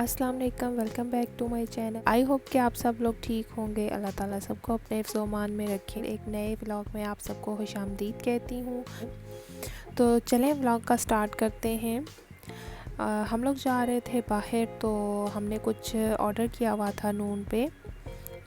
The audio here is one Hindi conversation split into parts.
अस्सलाम वालेकुम, welcome back to my channel. I hope कि आप सब लोग ठीक होंगे। अल्लाह ताला सबको अपने हिफ्ज़-ओ-मान में रखें। एक नए व्लॉग में आप सबको खुशामदीद कहती हूँ। तो चलें व्लॉग का स्टार्ट करते हैं। हम लोग जा रहे थे बाहर, तो हमने कुछ ऑर्डर किया हुआ था नून पे,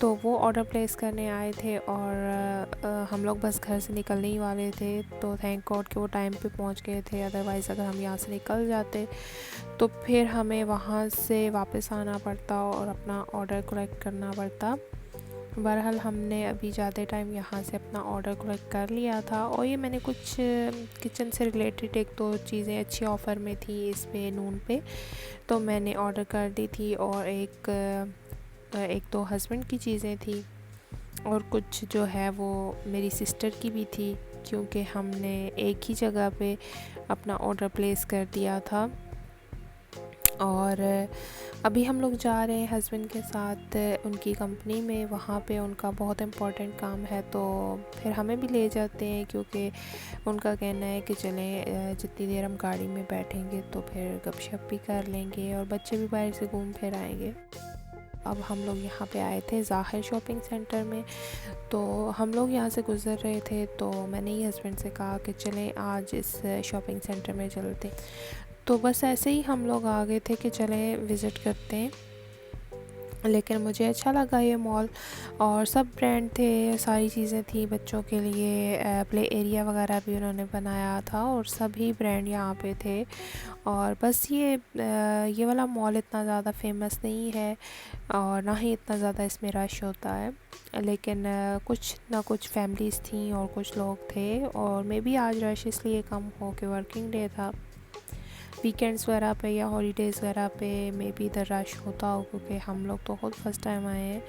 तो वो ऑर्डर प्लेस करने आए थे और हम लोग बस घर से निकलने ही वाले थे। तो थैंक गॉड कि वो टाइम पे पहुंच गए थे, अदरवाइज़ अगर हम यहाँ से निकल जाते तो फिर हमें वहाँ से वापस आना पड़ता और अपना ऑर्डर कलेक्ट करना पड़ता। बहरहाल हमने अभी ज़्यादा टाइम यहाँ से अपना ऑर्डर कलेक्ट कर लिया था। और ये मैंने कुछ किचन से रिलेटेड एक दो चीज़ें अच्छी ऑफ़र में थी इस पे नून पे, तो मैंने ऑर्डर कर दी थी। और एक दो हस्बैंड की चीज़ें थी और कुछ जो है वो मेरी सिस्टर की भी थी, क्योंकि हमने एक ही जगह पे अपना ऑर्डर प्लेस कर दिया था। और अभी हम लोग जा रहे हैं हस्बैंड के साथ उनकी कंपनी में, वहाँ पे उनका बहुत इम्पोर्टेंट काम है, तो फिर हमें भी ले जाते हैं, क्योंकि उनका कहना है कि चलें जितनी देर हम गाड़ी में बैठेंगे तो फिर गपशप भी कर लेंगे और बच्चे भी बाहर से घूम फिर आएंगे। अब हम लोग यहाँ पे आए थे ज़ाहिर शॉपिंग सेंटर में, तो हम लोग यहाँ से गुज़र रहे थे, तो मैंने ही हस्बैंड से कहा कि चलें आज इस शॉपिंग सेंटर में चलते। तो बस ऐसे ही हम लोग आ गए थे कि चलें विज़िट करते हैं। लेकिन मुझे अच्छा लगा ये मॉल, और सब ब्रांड थे, सारी चीज़ें थी बच्चों के लिए, प्ले एरिया वगैरह भी उन्होंने बनाया था और सभी ब्रांड यहाँ पे थे। और बस ये वाला मॉल इतना ज़्यादा फेमस नहीं है और ना ही इतना ज़्यादा इसमें रश होता है, लेकिन कुछ ना कुछ फैमिलीज़ थी और कुछ लोग थे। और मे बी आज रश इसलिए कम हो कि वर्किंग डे था, वीकेंड्स वगैरह पे या हॉलीडेज़ वगैरह पे मे बी इधर रश होता हो, क्योंकि हम लोग तो खुद फर्स्ट टाइम आए हैं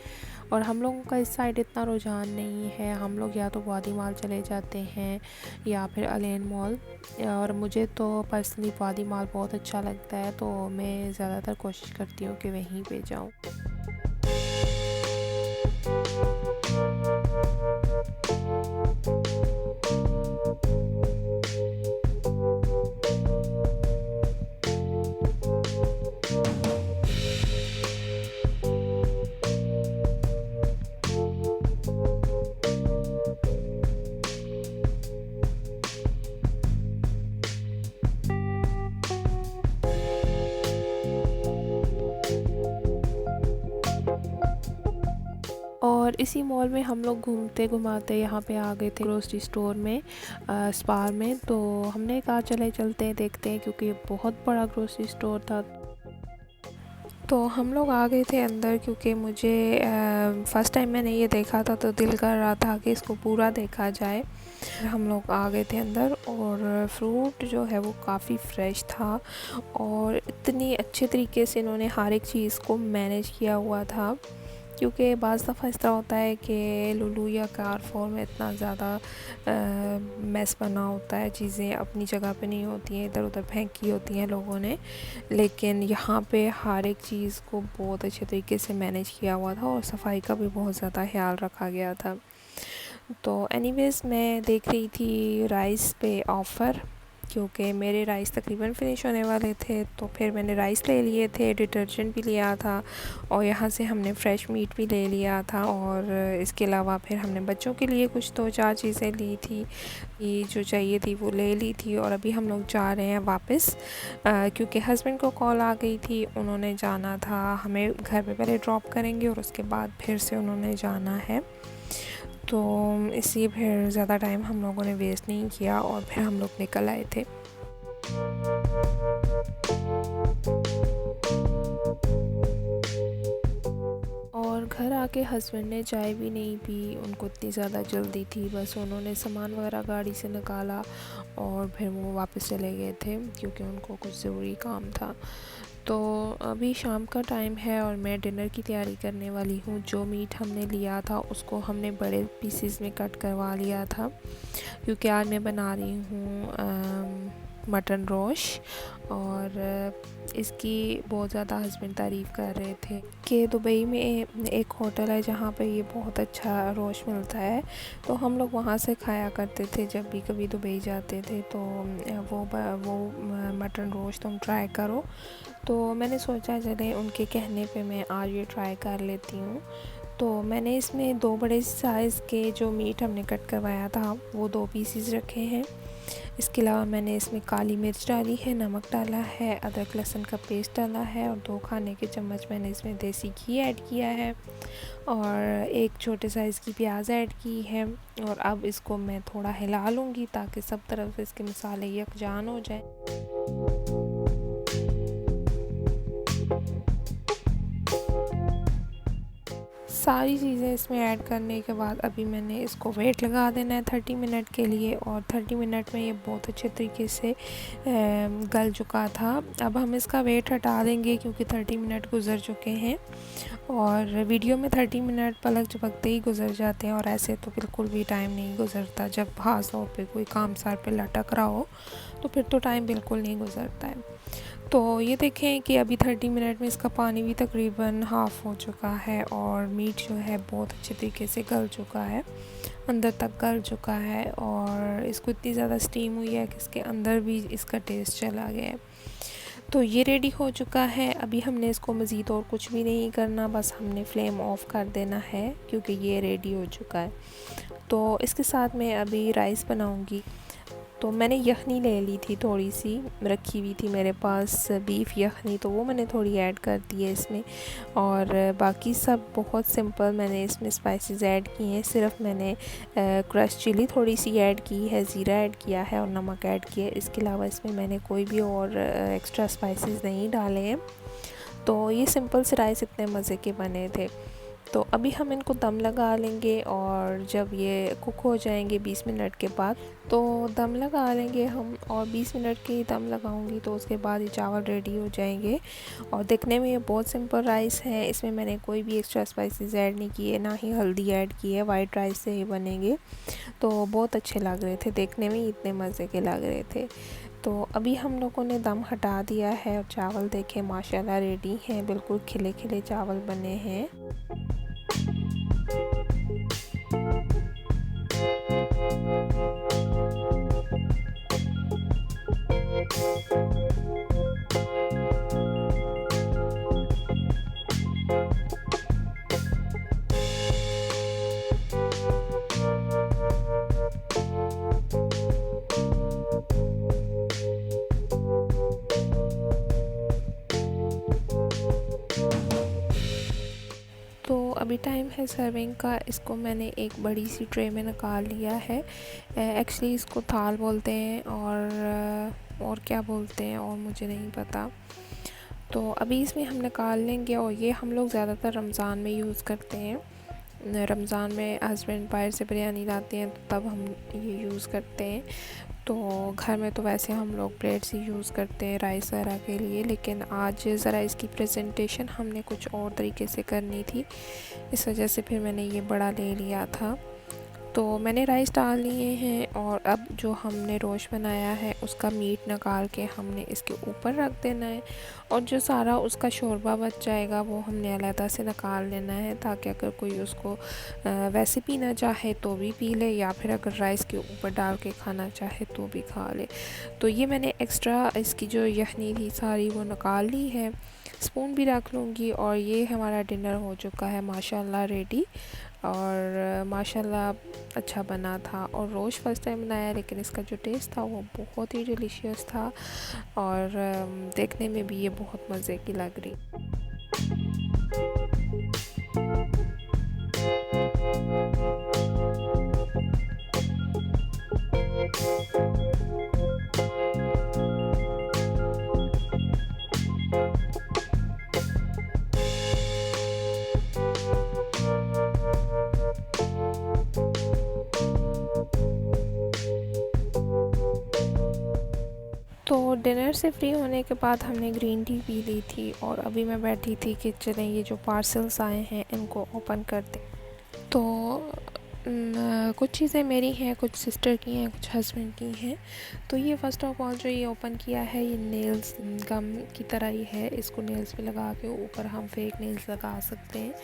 और हम लोगों का इस साइड इतना रुझान नहीं है। हम लोग या तो वादी मॉल चले जाते हैं या फिर अलेन मॉल, और मुझे तो पर्सनली वादी मॉल बहुत अच्छा लगता है, तो मैं ज़्यादातर कोशिश करती हूँ कि वहीं पे जाऊँ। और इसी मॉल में हम लोग घूमते घुमाते यहाँ पे आ गए थे ग्रोसरी स्टोर में, स्पार में। तो हमने कहा चले चलते हैं, देखते हैं, क्योंकि बहुत बड़ा ग्रोसरी स्टोर था। तो हम लोग आ गए थे अंदर, क्योंकि मुझे फ़र्स्ट टाइम मैंने ये देखा था तो दिल कर रहा था कि इसको पूरा देखा जाए। हम लोग आ गए थे अंदर और फ्रूट जो है वो काफ़ी फ़्रेश था और इतनी अच्छे तरीके से इन्होंने हर एक चीज़ को मैनेज किया हुआ था, क्योंकि बाज़ दफ़ा इस तरह होता है कि लुलु या कारफोर में इतना ज़्यादा मैस बना होता है, चीज़ें अपनी जगह पे नहीं होती हैं, इधर उधर फेंकी होती हैं लोगों ने। लेकिन यहाँ पे हर एक चीज़ को बहुत अच्छे तरीके से मैनेज किया हुआ था और सफाई का भी बहुत ज़्यादा ख्याल रखा गया था। तो एनीवेज़ मैं देख रही थी राइस पे ऑफ़र, क्योंकि मेरे राइस तकरीबन फ़िनिश होने वाले थे, तो फिर मैंने राइस ले लिए थे, डिटर्जेंट भी लिया था और यहाँ से हमने फ़्रेश मीट भी ले लिया था। और इसके अलावा फिर हमने बच्चों के लिए कुछ 2-4 चीज़ें ली थी, ये जो चाहिए थी वो ले ली थी। और अभी हम लोग जा रहे हैं वापस, क्योंकि हस्बैंड को कॉल आ गई थी, उन्होंने जाना था, हमें घर पे पहले ड्रॉप करेंगे और उसके बाद फिर से उन्होंने जाना है। तो इसलिए फिर ज़्यादा टाइम हम लोगों ने वेस्ट नहीं किया और फिर हम लोग निकल आए थे। और घर आके हस्बैंड ने चाय भी नहीं पी, उनको इतनी ज़्यादा जल्दी थी, बस उन्होंने सामान वगैरह गाड़ी से निकाला और फिर वो वापस चले गए थे, क्योंकि उनको कुछ ज़रूरी काम था। तो अभी शाम का टाइम है और मैं डिनर की तैयारी करने वाली हूँ। जो मीट हमने लिया था उसको हमने बड़े पीसेस में कट करवा लिया था, क्योंकि आज मैं बना रही हूँ मटन रोश, और इसकी बहुत ज़्यादा हस्बैंड तारीफ़ कर रहे थे कि दुबई में एक होटल है जहाँ पे ये बहुत अच्छा रोश मिलता है, तो हम लोग वहाँ से खाया करते थे जब भी कभी दुबई जाते थे। तो वो मटन रोश तुम ट्राई करो, तो मैंने सोचा चले उनके कहने पे मैं आज ये ट्राई कर लेती हूँ। तो मैंने इसमें 2 बड़े साइज़ के जो मीट हमने कट करवाया था वो 2 पीसीज रखे हैं। इसके अलावा मैंने इसमें काली मिर्च डाली है, नमक डाला है, अदरक लहसुन का पेस्ट डाला है, और 2 खाने के चम्मच मैंने इसमें देसी घी ऐड किया है, और एक छोटे साइज़ की प्याज ऐड की है। और अब इसको मैं थोड़ा हिला लूँगी ताकि सब तरफ से इसके मसाले यकजान हो जाए। सारी चीज़ें इसमें ऐड करने के बाद अभी मैंने इसको वेट लगा देना है 30 मिनट के लिए, और 30 मिनट में ये बहुत अच्छे तरीके से गल चुका था। अब हम इसका वेट हटा देंगे क्योंकि 30 मिनट गुज़र चुके हैं, और वीडियो में 30 मिनट पलक झपकते ही गुज़र जाते हैं, और ऐसे तो बिल्कुल भी टाइम नहीं गुज़रता। जब ख़ास तौर पे कोई काम सर पे लटक रहा हो तो फिर तो टाइम बिल्कुल नहीं गुज़रता है। तो ये देखें कि अभी 30 मिनट में इसका पानी भी तकरीबन हाफ़ हो चुका है, और मीट जो है बहुत अच्छे तरीके से गल चुका है, अंदर तक गल चुका है, और इसको इतनी ज़्यादा स्टीम हुई है कि इसके अंदर भी इसका टेस्ट चला गया है। तो ये रेडी हो चुका है। अभी हमने इसको मज़ीद और कुछ भी नहीं करना, बस हमने फ्लेम ऑफ़ कर देना है क्योंकि ये रेडी हो चुका है। तो इसके साथ मैं अभी राइस बनाऊंगी। तो मैंने यखनी ले ली थी, थोड़ी सी रखी हुई थी मेरे पास बीफ यखनी, तो वो मैंने थोड़ी ऐड कर दी है इसमें, और बाकी सब बहुत सिंपल मैंने इसमें स्पाइसेस ऐड किए हैं। सिर्फ मैंने क्रश चिली थोड़ी सी ऐड की है, ज़ीरा ऐड किया है, और नमक ऐड किया है। इसके अलावा इसमें मैंने कोई भी और एक्स्ट्रा स्पाइसेस नहीं डाले हैं। तो ये सिंपल से राइस इतने मज़े के बने थे। तो अभी हम इनको दम लगा लेंगे, और जब ये कुक हो जाएंगे 20 मिनट के बाद, तो दम लगा लेंगे हम, और 20 मिनट के दम लगाऊंगी तो उसके बाद ये चावल रेडी हो जाएंगे। और देखने में ये बहुत सिंपल राइस है, इसमें मैंने कोई भी एक्स्ट्रा स्पाइसेस ऐड नहीं किए, ना ही हल्दी ऐड की है। वाइट राइस से ही बनेंगे, तो बहुत अच्छे लग रहे थे, देखने में इतने मज़े के लग रहे थे। तो अभी हम लोगों ने दम हटा दिया है, और चावल देखें माशाल्लाह रेडी हैं, बिल्कुल खिले खिले चावल बने हैं। तो अभी टाइम है सर्विंग का। इसको मैंने एक बड़ी सी ट्रे में निकाल लिया है। एक्चुअली इसको थाल बोलते हैं, और क्या बोलते हैं और मुझे नहीं पता। तो अभी इसमें हम निकाल लेंगे, और ये हम लोग ज़्यादातर रमज़ान में यूज़ करते हैं। रमज़ान में हस्बैंड बाहर से बिरयानी लाते हैं तो तब हम ये यूज़ करते हैं। तो घर में तो वैसे हम लोग प्लेट्स ही यूज़ करते हैं राइस वगैरह के लिए, लेकिन आज ज़रा इसकी प्रेजेंटेशन हमने कुछ और तरीके से करनी थी, इस वजह से फिर मैंने ये बड़ा ले लिया था। तो मैंने राइस डाल लिए हैं, और अब जो हमने रोश बनाया है उसका मीट निकाल के हमने इसके ऊपर रख देना है, और जो सारा उसका शोरबा बच जाएगा वो हमने अलग से निकाल लेना है, ताकि अगर कोई उसको वैसे पीना चाहे तो भी पी ले, या फिर अगर राइस के ऊपर डाल के खाना चाहे तो भी खा ले। तो ये मैंने एक्स्ट्रा इसकी जो यखनी थी सारी वो निकाल ली है, स्पून भी रख लूँगी। और ये हमारा डिनर हो चुका है माशाल्लाह रेडी, और माशाल्लाह अच्छा बना था। और रोश फर्स्ट टाइम बनाया, लेकिन इसका जो टेस्ट था वो बहुत ही डिलीशियस था, और देखने में भी ये बहुत मज़े की लग रही। तो डिनर से फ्री होने के बाद हमने ग्रीन टी पी ली थी, और अभी मैं बैठी थी कि चलें ये जो पार्सल्स आए हैं इनको ओपन कर दें। तो कुछ चीज़ें मेरी हैं, कुछ सिस्टर की हैं, कुछ हस्बैंड की हैं। तो ये फ़र्स्ट ऑफ ऑल जो ये ओपन किया है, ये नेल्स गम की तरह ही है। इसको नेल्स पे लगा के ऊपर हम फेक नेल्स लगा सकते हैं।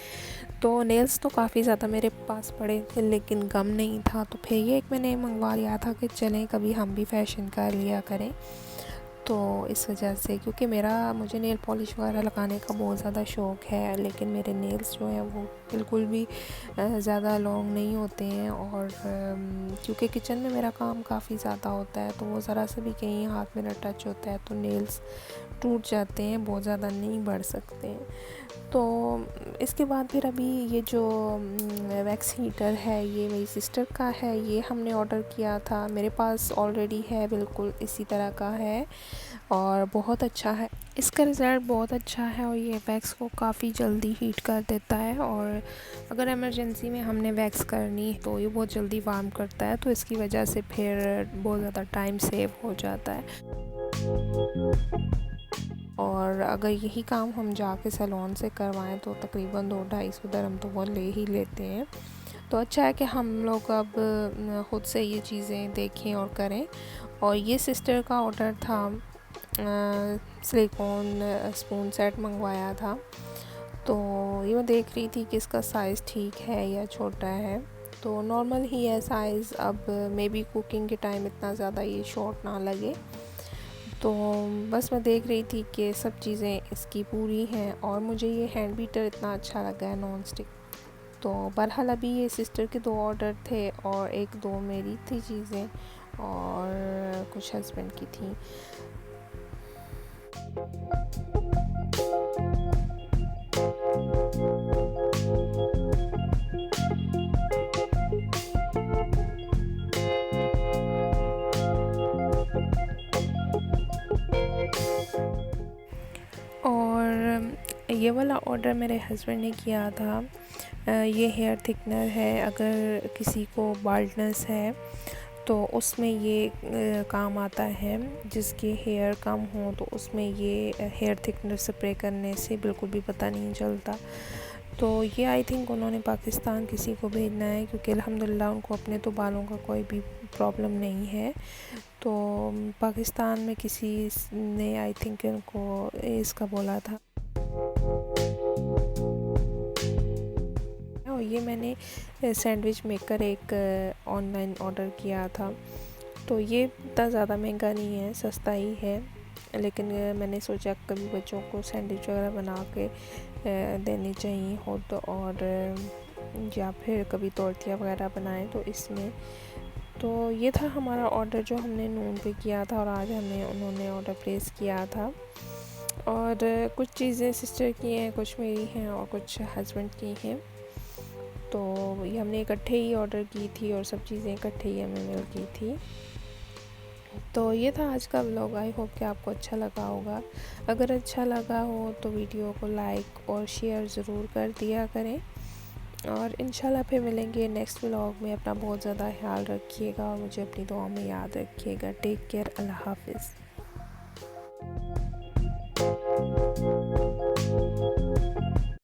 तो नेल्स तो काफ़ी ज़्यादा मेरे पास पड़े थे, लेकिन गम नहीं था। तो फिर ये एक मैंने मंगवा लिया था कि चलें कभी हम भी फ़ैशन कर लिया करें। तो इस वजह से, क्योंकि मुझे नेल पॉलिश वगैरह लगाने का बहुत ज़्यादा शौक़ है, लेकिन मेरे नेल्स जो हैं वो बिल्कुल भी ज़्यादा लॉन्ग नहीं होते हैं। और क्योंकि किचन में मेरा काम काफ़ी ज़्यादा होता है, तो वो ज़रा से भी कहीं हाथ में टच होता है तो नेल्स टूट जाते हैं, बहुत ज़्यादा नहीं बढ़ सकते हैं। तो इसके बाद फिर अभी ये जो वैक्स हीटर है, ये मेरी सिस्टर का है। ये हमने ऑर्डर किया था, मेरे पास ऑलरेडी है, बिल्कुल इसी तरह का है और बहुत अच्छा है। इसका रिज़ल्ट बहुत अच्छा है और ये वैक्स को काफ़ी जल्दी हीट कर देता है। और अगर इमरजेंसी में हमने वैक्स करनी तो ये बहुत जल्दी वार्म करता है, तो इसकी वजह से फिर बहुत ज़्यादा टाइम सेव हो जाता है। और अगर यही काम हम जाके सैलून से करवाएं तो तकरीबन 200-250 दिरहम तो वो ले ही लेते हैं। तो अच्छा है कि हम लोग अब ख़ुद से ये चीज़ें देखें और करें। और ये सिस्टर का ऑर्डर था, सिलिकॉन स्पून सेट मंगवाया था। तो ये मैं देख रही थी कि इसका साइज़ ठीक है या छोटा है। तो नॉर्मल ही है साइज़, अब मे बी कुकिंग के टाइम इतना ज़्यादा ये शॉर्ट ना लगे। तो बस मैं देख रही थी कि सब चीज़ें इसकी पूरी हैं और मुझे ये हैंड बीटर इतना अच्छा लगा है, नॉन स्टिक। तो बहरहाल अभी ये सिस्टर के 2 ऑर्डर थे और 1-2 मेरी थी चीज़ें और कुछ हस्बैंड की थी। और ये वाला ऑर्डर मेरे हस्बैंड ने किया था। ये हेयर थिकनर है, अगर किसी को बाल्डनेस है तो उसमें ये काम आता है। जिसके हेयर कम हो तो उसमें ये हेयर थिकनर स्प्रे करने से बिल्कुल भी पता नहीं चलता। तो ये आई थिंक उन्होंने पाकिस्तान किसी को भेजना है, क्योंकि अल्हम्दुलिल्लाह उनको अपने तो बालों का कोई भी प्रॉब्लम नहीं है। तो पाकिस्तान में किसी ने आई थिंक उनको इसका बोला था। और ये मैंने सैंडविच मेकर एक ऑनलाइन ऑर्डर किया था। तो ये इतना ज़्यादा महंगा नहीं है, सस्ता ही है, लेकिन मैंने सोचा कभी बच्चों को सैंडविच वगैरह बना के देनी चाहिए हो तो, और या फिर कभी तोरतिया वगैरह बनाएं तो इसमें। तो ये था हमारा ऑर्डर जो हमने नून पे किया था और आज उन्होंने ऑर्डर प्लेस किया था। और कुछ चीज़ें सिस्टर की हैं, कुछ मेरी हैं और कुछ हस्बैंड की हैं। तो ये हमने इकट्ठे ही ऑर्डर की थी और सब चीज़ें इकट्ठे ही हमें मिल गई थी। तो ये था आज का व्लॉग। आई होप कि आपको अच्छा लगा होगा। अगर अच्छा लगा हो तो वीडियो को लाइक और शेयर ज़रूर कर दिया करें। और इंशाल्लाह फिर मिलेंगे नेक्स्ट व्लॉग में। अपना बहुत ज़्यादा ख्याल रखिएगा और मुझे अपनी दुआ में याद रखिएगा। Take care. अल्लाह हाफिज़।